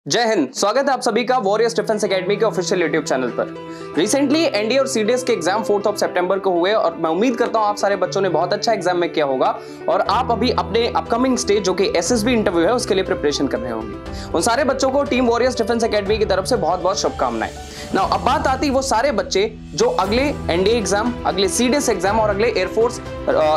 जय हिंद। स्वागत है आप सभी का वॉरियर्स डिफेंस एकेडमी के ऑफिशियल यूट्यूब चैनल पर। रिसेंटली एनडीए और सीडीएस के एग्जाम 4 सितंबर को हुए और मैं उम्मीद करता हूं आप सारे बच्चों ने बहुत अच्छा एग्जाम में किया होगा और आप अभी अपने अपकमिंग स्टेज जो कि एसएसबी इंटरव्यू है उसके लिए प्रिपरेशन कर रहे होंगे। उन सारे बच्चों को टीम वॉरियर्स डिफेंस एकेडमी की तरफ से बहुत बहुत शुभकामनाएं। नाउ अब बात आती है वो सारे बच्चे जो अगले एनडीए एग्जाम, अगले सीडीएस एग्जाम और अगले air force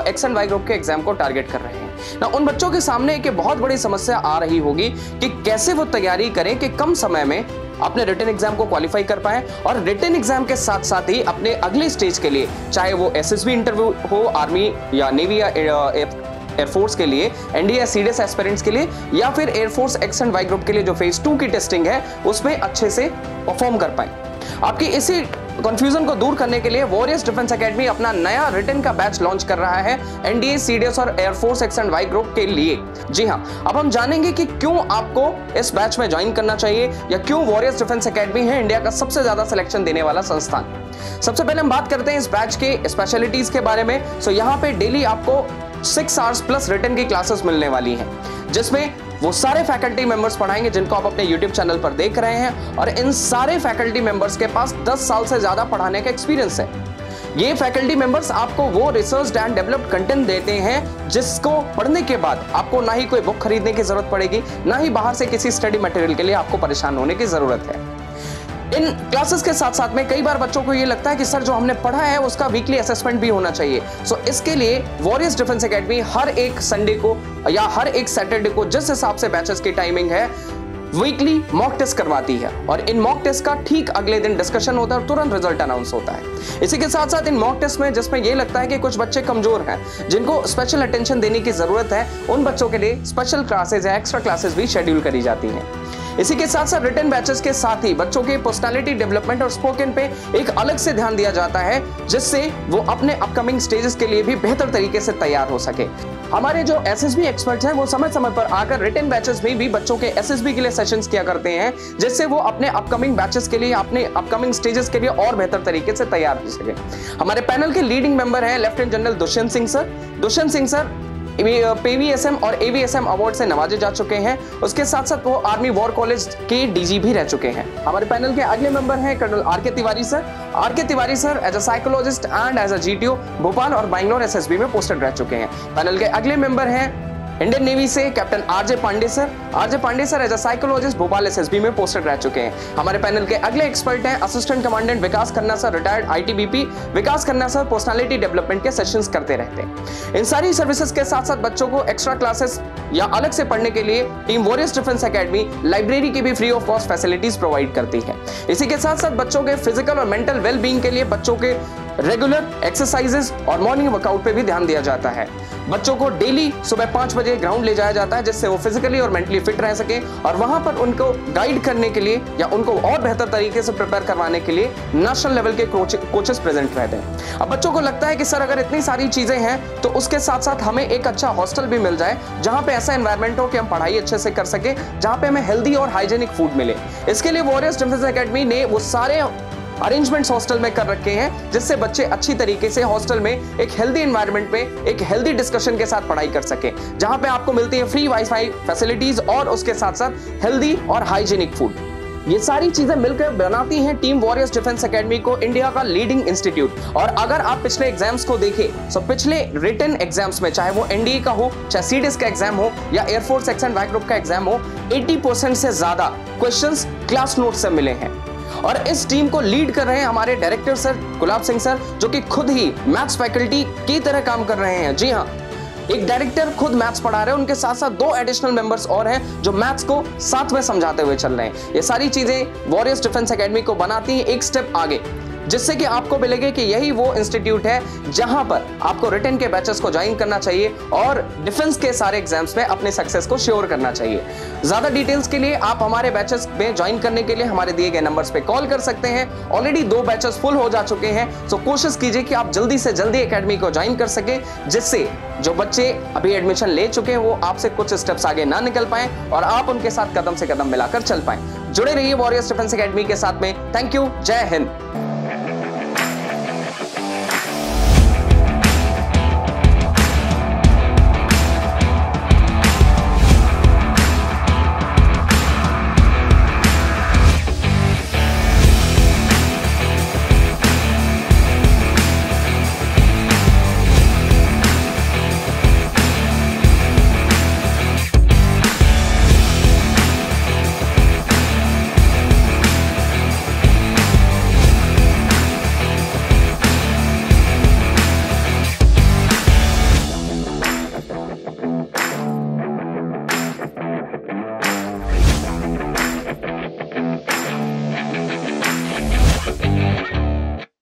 X and Y group के एग्जाम को टारगेट कर रहे हैं। ना उन बच्चों के सामने एक बहुत बड़ी समस्या आ रही होगी कि कैसे वो तैयारी करें कि कम समय में अपने रिटन एग्जाम को क्वालिफाई कर पाएं और रिटन एग्जाम के साथ साथ ही अपने अगले स्टेज के लिए, चाहे वो एसएसबी इंटरव्यू हो, आर्मी या नेवी या एयरफोर्स के लिए, एनडीए सीडीएस एस्पिरेंट्स के लिए या फिर air force X and Y group के लिए जो फेज 2 की टेस्टिंग है उसमें अच्छे से परफॉर्म कर पाएं। आपकी इसी कंफ्यूजन को दूर करने के लिए वॉरियर्स डिफेंस एकेडमी अपना नया रिटन का बैच लॉन्च कर रहा है एनडीए सीडीएस और air force X and Y group के लिए। जी हां, अब हम जानेंगे कि क्यों आपको इस बैच में ज्वाइन करना चाहिए या क्यों वॉरियर्स डिफेंस एकेडमी है इंडिया का सबसे ज्यादा सिलेक्शन देने वाला संस्थान। सबसे पहले हम बात करते हैं इस बैच के स्पेशलिटीज के बारे में। सो यहाँ पे डेली आपको 6 आवर्स प्लस रिटन की क्लासेस मिलने वाली हैं, जिसमें वो सारे फैकल्टी मेंबर्स पढ़ाएंगे जिनको आप अपने YouTube चैनल पर देख रहे हैं और इन सारे फैकल्टी मेंबर्स के पास 10 साल से ज्यादा पढ़ाने का एक्सपीरियंस है। ये फैकल्टी मेंबर्स आपको वो रिसर्च एंड डेवलप्ड कंटेंट देते हैं जिसको पढ़ने के बाद आपको ना ही कोई बुक खरीदने की जरूरत पड़ेगी, ना ही बाहर से किसी स्टडी मटेरियल के लिए आपको परेशान होने की जरूरत है। इन क्लासेस के साथ साथ में कई बार बच्चों को ये लगता है कि सर जो हमने पढ़ा है उसका वीकली असेसमेंट भी होना चाहिए। सो इसके लिए वॉरियर्स डिफेंस एकेडमी हर एक संडे को या हर एक सैटरडे को जिस हिसाब से बैचेस की टाइमिंग है वीकली मॉक टेस्ट करवाती है और इन मॉक टेस्ट का ठीक अगले दिन डिस्कशन होता है और तुरंत रिजल्ट अनाउंस होता है। इसी के साथ साथ इन मॉक टेस्ट में जिसमें ये लगता है कि कुछ बच्चे कमजोर हैं जिनको स्पेशल अटेंशन देने की जरूरत है, उन बच्चों के लिए स्पेशल क्लासेस या एक्स्ट्रा क्लासेस भी शेड्यूल करी जाती हैं। इसी के साथ साथ रिटन बैचेस के साथ ही बच्चों के पर्सनालिटी डेवलपमेंट और स्पोकन पे एक अलग से ध्यान दिया जाता है जिससे वो अपने अपकमिंग स्टेजेस के लिए भी बेहतर तरीके से तैयार हो सके। हमारे जो एसएसबी एक्सपर्ट्स हैं वो समय समय पर आकर रिटन बैचेस में भी बच्चों के एसएसबी के लिए सेशंस किया करते हैं जिससे वो अपने अपकमिंग बैचेस के लिए, अपने अपकमिंग स्टेजेस के लिए और बेहतर तरीके से तैयार हो सके। हमारे पैनल के लीडिंग मेंबर हैं lieutenant general Dushyant Singh sir. Dushyant Singh sir PVSM और एवीएसएम अवार्ड से नवाजे जा चुके हैं। उसके साथ साथ वो आर्मी वॉर कॉलेज के डीजी भी रह चुके हैं। हमारे पैनल के अगले मेंबर हैं colonel R K Tiwari sir. R K Tiwari sir as a psychologist and as a GTO Bhopal और बैंगलोर एसएसबी में पोस्टेड रह चुके हैं। पैनल के अगले मेंबर हैं इंडियन नेवी से captain R J Pandey sir. R J Pandey sir as a psychologist Bhopal SSB में पोस्टेड रह चुके हैं। हमारे पैनल के अगले एक्सपर्ट हैं assistant commandant Vikas Khanna sir, retired ITBP. Vikas Khanna sir personality development के सेशंस करते रहते हैं। इन सारी सर्विसेज के साथ साथ बच्चों को एक्स्ट्रा क्लासेस या अलग से पढ़ने के लिए team warriors defence academy library की भी free of cost facilities provide करती है। इसी के साथ साथ बच्चों के फिजिकल और मेंटल वेलबींग के लिए बच्चों के रेगुलर एक्सरसाइजेस और मॉर्निंग वर्कआउट पे भी ध्यान दिया जाता है। बच्चों को डेली सुबह 5 बजे ग्राउंड ले जाया जाता है जिससे वो फिजिकली और मेंटली फिट रह सके और वहां पर उनको गाइड करने के लिए या उनको और बेहतर तरीके से प्रिपेयर करवाने के लिए नेशनल लेवल के कोचेस प्रेजेंट रहते हैं। अब बच्चों को लगता है कि सर अगर इतनी सारी चीजें हैं तो उसके साथ साथ हमें एक अच्छा हॉस्टल भी मिल जाए जहां पे ऐसा एनवायरनमेंट हो कि हम पढ़ाई अच्छे से कर सके, जहां पे हमें हेल्दी और हाइजेनिक फूड मिले। इसके लिए वॉरियर्स डिफेंस एकेडमी ने वो सारे अरेंजमेंट्स हॉस्टल में कर रखे हैं जिससे बच्चे अच्छी तरीके से हॉस्टल में एक हेल्दी एनवायरनमेंट में एक हेल्दी डिस्कशन के साथ पढ़ाई कर सके, जहां पे आपको मिलती है फ्री वाईफाई फैसिलिटीज और उसके साथ साथ हेल्दी और हाइजीनिक फूड। ये सारी चीजें मिलकर बनाती हैं टीम वॉरियर्स डिफेंस एकेडमी को इंडिया का लीडिंग इंस्टीट्यूट। और अगर आप पिछले एग्जाम्स को देखें तो पिछले रिटन एग्जाम्स में, चाहे वो एनडीए का हो, चाहे सीडीएस का एग्जाम हो या air force X and Y group का एग्जाम हो, 80% से ज्यादा क्वेश्चंस क्लास नोट से मिले हैं। और इस टीम को लीड कर रहे हैं हमारे director sir Gulab Singh sir, जो कि खुद ही मैथ्स फैकल्टी की तरह काम कर रहे हैं। जी हाँ, एक डायरेक्टर खुद मैथ्स पढ़ा रहे हैं, उनके साथ साथ 2 एडिशनल मेंबर्स और हैं जो मैथ्स को साथ में समझाते हुए चल रहे हैं। ये सारी चीजें वॉरियर्स डिफेंस एकेडमी को बनाती हैं एक स्टेप आगे, जिससे कि आपको मिलेगा कि यही वो इंस्टीट्यूट है जहां पर आपको रिटन के बैचेस को ज्वाइन करना चाहिए और डिफेंस के सारे एग्जाम्स में अपने सक्सेस को श्योर करना चाहिए। ज्यादा डिटेल्स के लिए आप हमारे बैचेस में ज्वाइन करने के लिए हमारे दिए गए नंबर्स पे कॉल कर सकते हैं। ऑलरेडी 2 बैचेस फुल हो जा चुके हैं, सो कोशिश कीजिए कि आप जल्दी से जल्दी एकेडमी को ज्वाइन कर सके, जिससे जो बच्चे अभी एडमिशन ले चुके हैं वो आपसे कुछ स्टेप्स आगे ना निकल पाए और आप उनके साथ कदम से कदम मिलाकर चल पाए। जुड़े रहिए वॉरियर्स डिफेंस एकेडमी के साथ में। Thank you. जय हिंद।